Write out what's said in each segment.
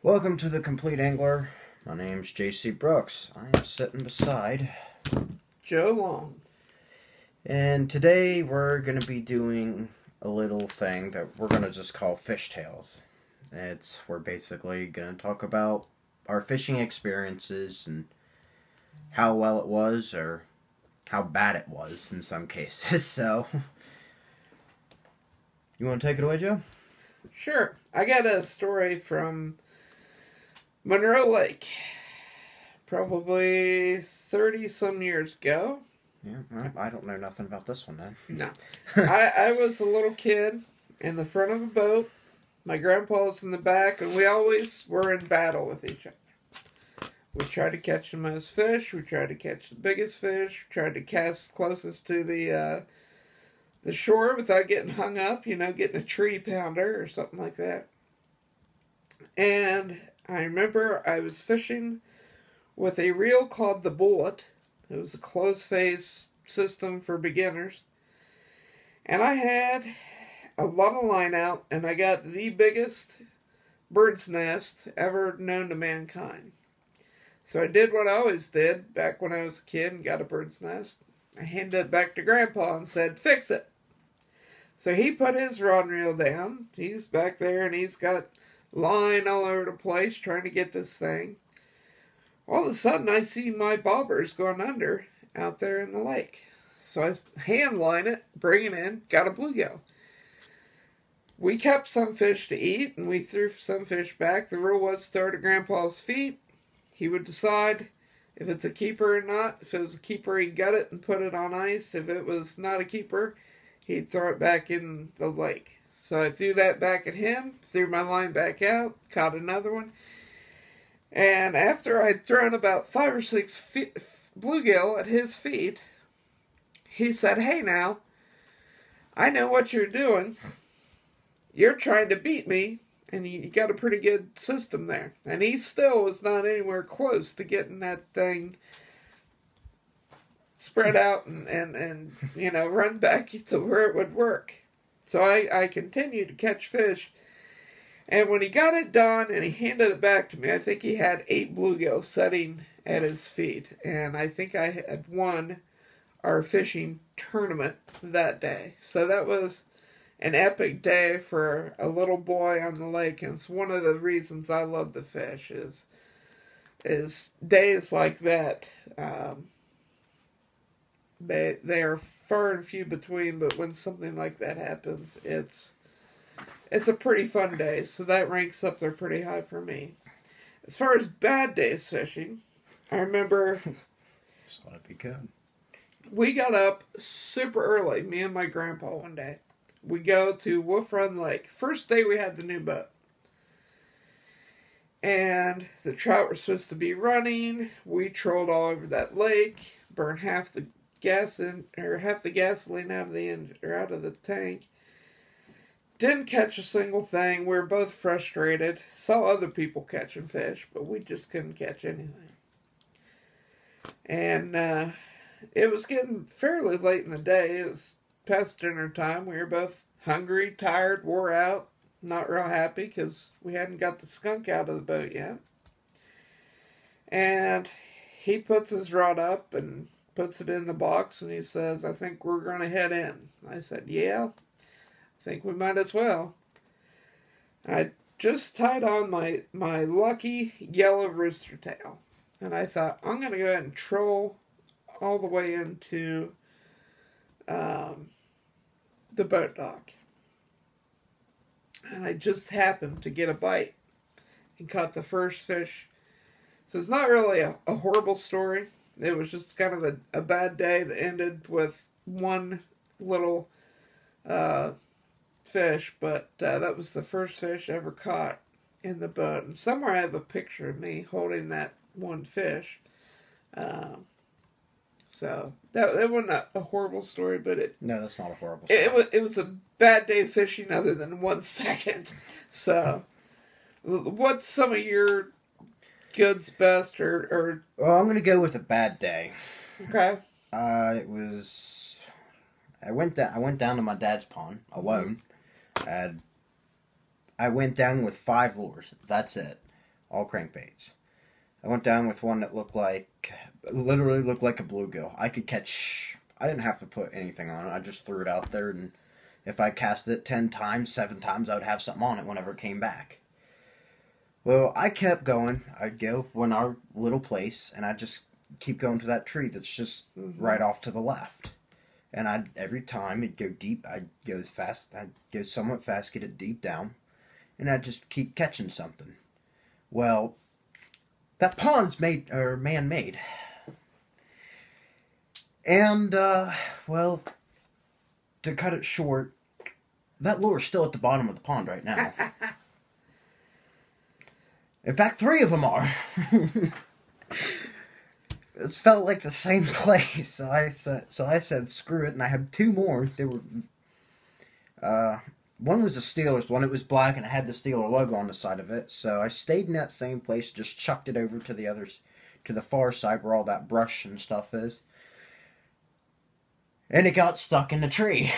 Welcome to The Complete Angler. My name's JC Brooks. I am sitting beside Joe Long. And today we're going to be doing a little thing that we're going to just call Fish Tales. We're basically going to talk about our fishing experiences and how well it was or how bad it was in some cases. So, you want to take it away, Joe? Sure. I got a story from Monroe Lake, probably 30-some years ago. Yeah, I don't know nothing about this one then. No. I was a little kid in the front of a boat. My grandpa was in the back, and we always were in battle with each other. We tried to catch the most fish. We tried to catch the biggest fish. We tried to cast closest to the shore without getting hung up, getting a tree pounder or something like that. And I remember I was fishing with a reel called the Bullet. It was a closed-face system for beginners. And I had a lot of line out, and I got the biggest bird's nest ever known to mankind. So I did what I always did back when I was a kid and got a bird's nest. I handed it back to Grandpa and said, "Fix it." So he put his rod and reel down. He's back there and he's got line all over the place trying to get this thing. All of a sudden I see my bobbers going under out there in the lake. So I hand line it, bring it in, got a bluegill. We kept some fish to eat and we threw some fish back. The rule was throw it at Grandpa's feet. He would decide if it's a keeper or not. If it was a keeper, he'd gut it and put it on ice. If it was not a keeper, he'd throw it back in the lake. So I threw that back at him, threw my line back out, caught another one. And after I'd thrown about 5 or 6 bluegill at his feet, he said, "Hey now, I know what you're doing. You're trying to beat me, and you got a pretty good system there." And he still was not anywhere close to getting that thing spread out and run back to where it would work. So I continued to catch fish. And when he got it done and he handed it back to me, I think he had 8 bluegill sitting at his feet. And I think I had won our fishing tournament that day. So that was an epic day for a little boy on the lake. And it's one of the reasons I love to fish is days like that. They are far and few between, but when something like that happens, it's a pretty fun day. So that ranks up there pretty high for me. As far as bad days fishing, I remember This ought to be good. We got up super early, me and my grandpa one day. We go to Wolf Run Lake. First day we had the new boat. And the trout were supposed to be running. We trolled all over that lake, burned half the gasoline out of the engine or out of the tank. Didn't catch a single thing. We were both frustrated. Saw other people catching fish, but we just couldn't catch anything. And it was getting fairly late in the day. It was past dinner time. We were both hungry, tired, wore out, not real happy because we hadn't got the skunk out of the boat yet. And he puts his rod up and puts it in the box, and he says, "I think we're going to head in." I said, "Yeah, I think we might as well." I just tied on my lucky yellow rooster tail, and I thought, I'm going to go ahead and troll all the way into the boat dock. And I just happened to get a bite and caught the first fish. So it's not really a horrible story. It was just kind of a bad day that ended with one little fish, but that was the first fish I ever caught in the boat. And somewhere I have a picture of me holding that one fish. So that wasn't a horrible story, but No, that's not a horrible story. it was a bad day of fishing other than 1 second. So what's some of your goods best or Well, I'm going to go with a bad day. Okay. I went down to my dad's pond alone. I went down with 5 lures. That's it. all crankbaits. I went down with one that literally looked like a bluegill. I didn't have to put anything on it. I just threw it out there, and if I cast it 10 times, 7 times, I would have something on it whenever it came back. Well, I kept going. I'd go in our little place, and I'd just keep going to that tree that's just right off to the left. And every time it'd go deep, I'd go fast. I'd go somewhat fast, get it deep down, and I'd just keep catching something. Well, that pond's man-made. And, well, to cut it short, that lure's still at the bottom of the pond right now. In fact, 3 of them are. It felt like the same place, so I said screw it, and I had 2 more. They were, one was a Steelers one. It was black and it had the Steeler logo on the side of it. So I stayed in that same place, just chucked it over to the far side where all that brush and stuff is, and it got stuck in the tree.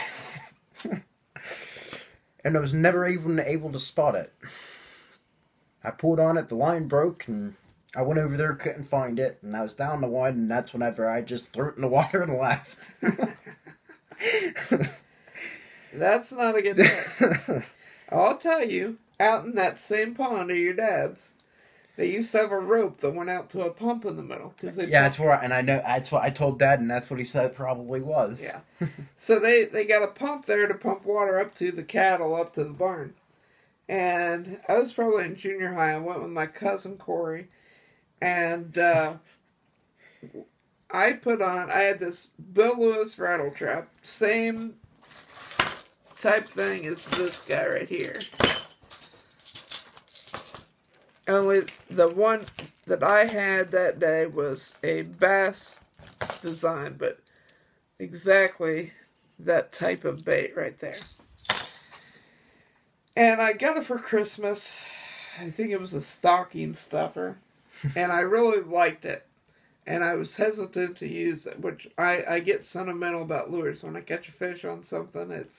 And I was never even able to spot it. I pulled on it, the line broke, and I went over there, couldn't find it, and I was down to 1, and that's whenever I just threw it in the water and left. That's not a good thing. I'll tell you, out in that same pond of your dad's, they used to have a rope that went out to a pump in the middle. That's what I told Dad, and that's what he said it probably was. Yeah. So they got a pump there to pump water up to the cattle, up to the barn. And I was probably in junior high. I went with my cousin Corey, and I had this Bill Lewis rattle trap, same type thing as this guy right here. Only the one that I had that day was a bass design, but exactly that type of bait right there. And I got it for Christmas. I think it was a stocking stuffer. And I really liked it. And I was hesitant to use it, which I get sentimental about lures. When I catch a fish on something, it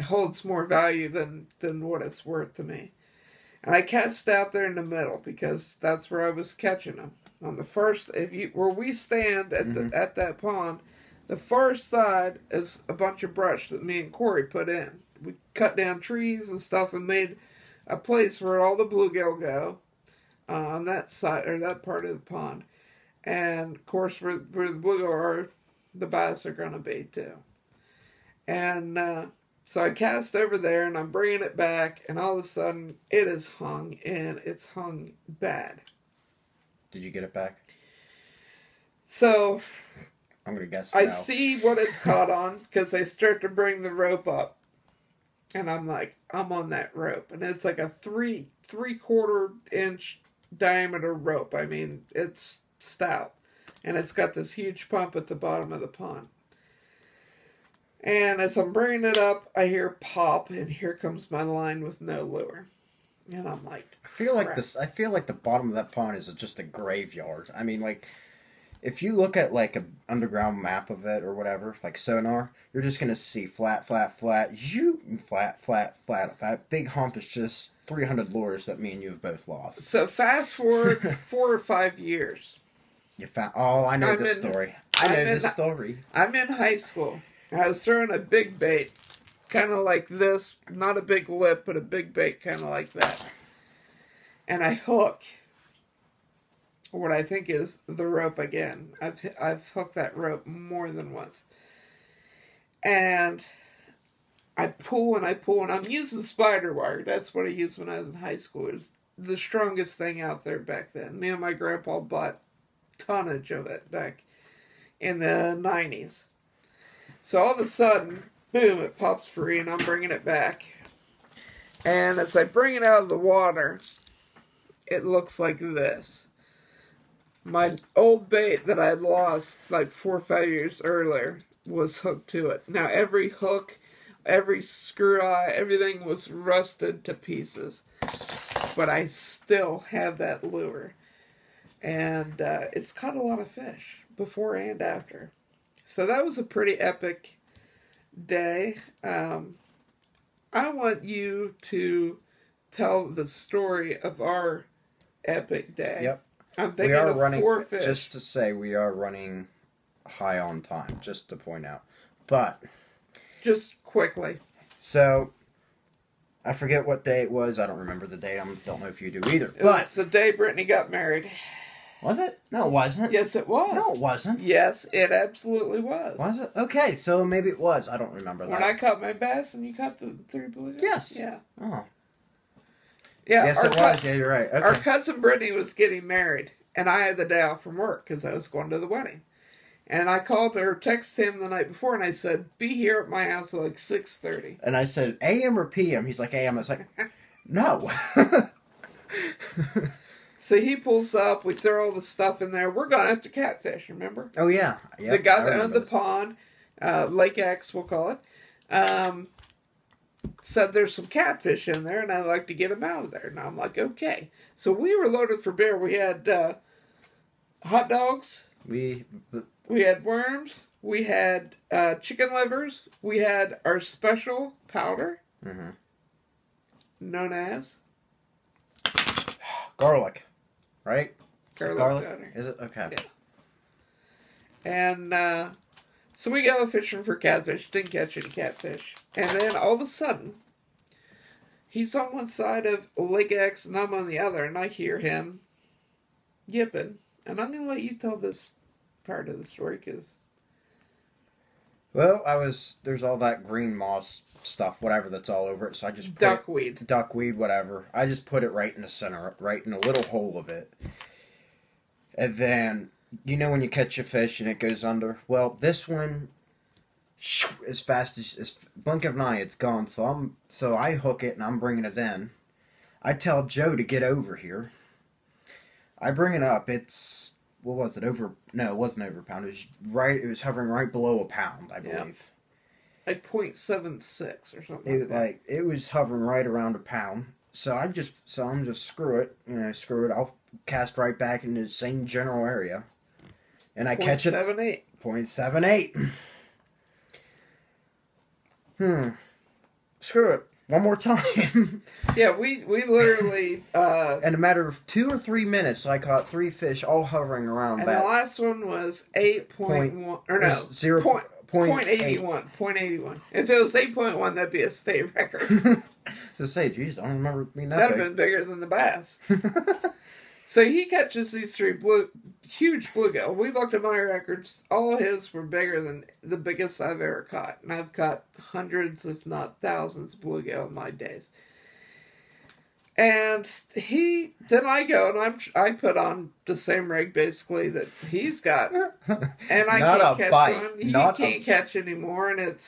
holds more value than what it's worth to me. And I cast out there in the middle because that's where I was catching them. On the first, where we stand at that pond, the far side is a bunch of brush that me and Corey put in. We cut down trees and stuff and made a place where all the bluegill go on that side or that part of the pond. And of course, where the bluegill are, the bass are going to be too. And so I cast over there, and I'm bringing it back, and all of a sudden it is hung, and it's hung bad. Did you get it back? So I'm gonna guess. I see what it's caught on because they start to bring the rope up. And I'm like, I'm on that rope. And it's like a 3/4 inch diameter rope. I mean, it's stout. And it's got this huge pump at the bottom of the pond. And as I'm bringing it up, I hear pop, and here comes my line with no lure. And I'm like, I feel like the bottom of that pond is just a graveyard. I mean, like, if you look at like an underground map of it or whatever, like sonar, you're just gonna see flat, flat, flat, flat, flat, flat. That big hump is just 300 lures that me and you have both lost. So fast forward 4 or 5 years. You found? Oh, I know this story. I know this story. I'm in high school. I was throwing a big bait, kind of like this, not a big lip, but a big bait, kind of like that. And I hook what I think is the rope again. I've hooked that rope more than once. And I pull and I pull, and I'm using spider wire. That's what I used when I was in high school. It was the strongest thing out there back then. Me and my grandpa bought tonnage of it back in the 90s. So all of a sudden, boom, it pops free, and I'm bringing it back. And as I bring it out of the water, it looks like this. My old bait that I had lost like 4 or 5 years earlier was hooked to it. Now every hook, every screw eye, everything was rusted to pieces. But I still have that lure. And it's caught a lot of fish before and after. So that was a pretty epic day. I want you to tell the story of our epic day. Yep. I'm thinking of running, 4 fish. just to say, we are running high on time, just to point out. But, just quickly. So, I forget what day it was. I don't remember the date. I don't know if you do either. It was the day Brittany got married. Was it? No, it wasn't. Yes, it was. No, it wasn't. Yes, it absolutely was. Was it? Okay, so maybe it was. I don't remember that. When I caught my bass and you caught the 3 bluegills? Yes. Yeah. Oh. Yeah, yes, it was. Yeah, you're right. Okay. Our cousin Brittany was getting married, and I had the day off from work because I was going to the wedding. And I called her, texted him the night before, and I said, be here at my house at like 6:30. And I said, AM or PM? He's like, AM. I was like, no. So he pulls up, we throw all the stuff in there. We're going after catfish, remember? Oh, yeah. Yep, the guy that owned the pond, Lake X, we'll call it, said there's some catfish in there, and I'd like to get them out of there. And I'm like, okay. So we were loaded for bear. We had hot dogs. We had worms. We had chicken livers. We had our special powder, known as garlic, right? Garlic powder. Is it? Okay. Yeah. And so we go fishing for catfish. Didn't catch any catfish. And then all of a sudden, he's on one side of Lake X and I'm on the other. And I hear him yipping. And I'm going to let you tell this part of the story because... Well, there's all that green moss stuff, whatever, that's all over it. So I just duckweed, whatever. I just put it right in the center, right in a little hole of it. And then, you know when you catch a fish and it goes under? Well, this one, as fast as blink of an eye, it's gone. So I hook it and I'm bringing it in. I tell Joe to get over here. I bring it up. It's... What was it? No, it wasn't over a pound. It was hovering right below a pound, I believe. Yeah. Like 0.76 or something. It was hovering right around a pound. So I'm just screw it. I'll cast right back into the same general area. And I catch it. 0.78. Screw it. One more time. Yeah, we literally... in a matter of 2 or 3 minutes, I caught 3 fish all hovering around that. And the last one was 8.1... Or no, 0.81. 0.81. If it was 8.1, that'd be a state record. To say, geez, I don't remember being that That'd have been bigger than the bass. So he catches these 3 huge bluegill. We looked at my records. All his were bigger than the biggest I've ever caught. And I've caught hundreds, if not thousands, of bluegill in my days. And then I go and I put on the same rig basically that he's got. And I can't catch one. He can't catch anymore. And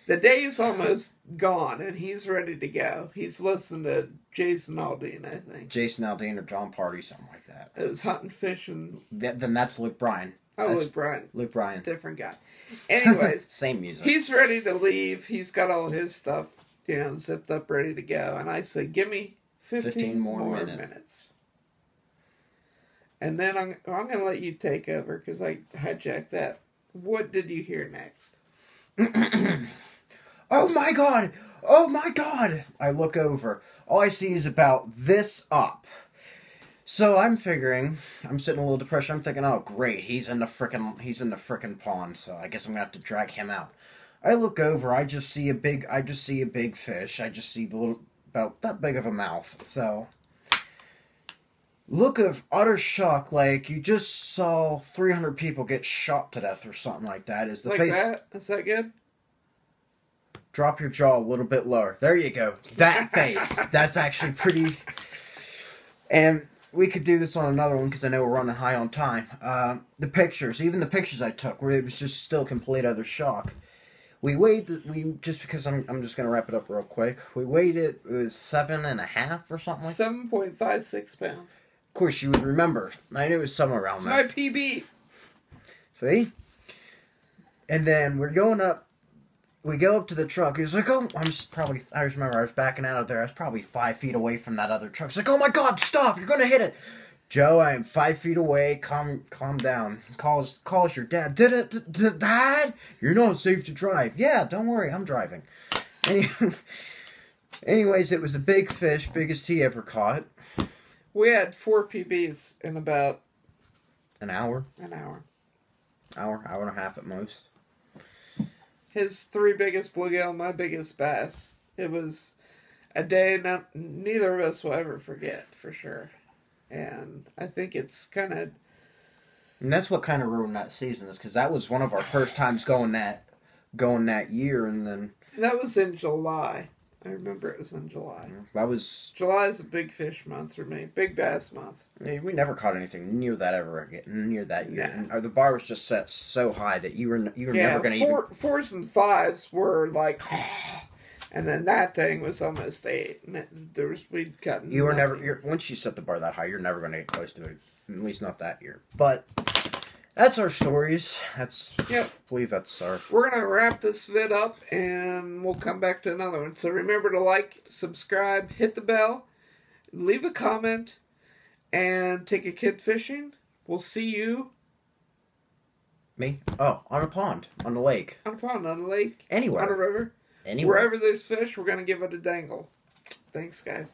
the day's almost gone, and he's ready to go. He's listening to Jason Aldean, I think. Jason Aldean or John Party, something like that. It was hunting, fishing. Then that's Luke Bryan. Luke Bryan. Luke Bryan. Different guy. Anyways. Same music. He's ready to leave. He's got all his stuff, zipped up, ready to go. And I said, give me 15 more minutes. And then I'm going to let you take over because I hijacked that. What did you hear next? Oh my god! Oh my god! I look over. All I see is about this up. So I'm figuring, I'm sitting in a little depression. I'm thinking, oh great, he's in the frickin' pond. So I guess I'm gonna have to drag him out. I look over. I just see a big fish. I just see the little, about that big of a mouth. So look of utter shock, like you just saw 300 people get shot to death or something like that. Is the like face? That? Is that good? Drop your jaw a little bit lower. There you go. That face. That's actually pretty... And we could do this on another one because I know we're running high on time. The pictures, even the pictures I took, where it was just still complete utter shock. Just because I'm just going to wrap it up real quick. We weighed it was 7.5 or something like that. 7.56 pounds. Of course, you would remember. I knew it was somewhere around there. It's my PB. See? And then we're going up. We go up to the truck. He's like, oh, I remember I was backing out of there. I was probably 5 feet away from that other truck. He's like, oh my God, stop. You're going to hit it. Joe, I am 5 feet away. Calm down. Calls your dad. Dad? You're not safe to drive. Yeah, don't worry. I'm driving. Anyways, it was a big fish, biggest he ever caught. We had 4 PBs in about An hour, an hour. hour and a half at most. His 3 biggest bluegill, my biggest bass. It was a day neither of us will ever forget, for sure. And I think it's kind of... And that's what kind of ruined that season, is because that was one of our first times going that year, and then... That was in July. I remember it was in July. That was... July is a big fish month for me. Big bass month. We never caught anything near that ever again, near that year. Nah. And the bar was just set so high that you were never going to even... 4s and 5s were like... And then that thing was almost 8. And we'd gotten... You were never... Once you set the bar that high, you're never going to get close to it. At least not that year. But... That's our stories. Yep. I believe that's our... We're going to wrap this vid up, and we'll come back to another one. So remember to like, subscribe, hit the bell, leave a comment, and take a kid fishing. We'll see you... Me? Oh, on a pond. On a lake. On a pond, on a lake. Anywhere. On a river. Anywhere. Wherever there's fish, we're going to give it a dangle. Thanks, guys.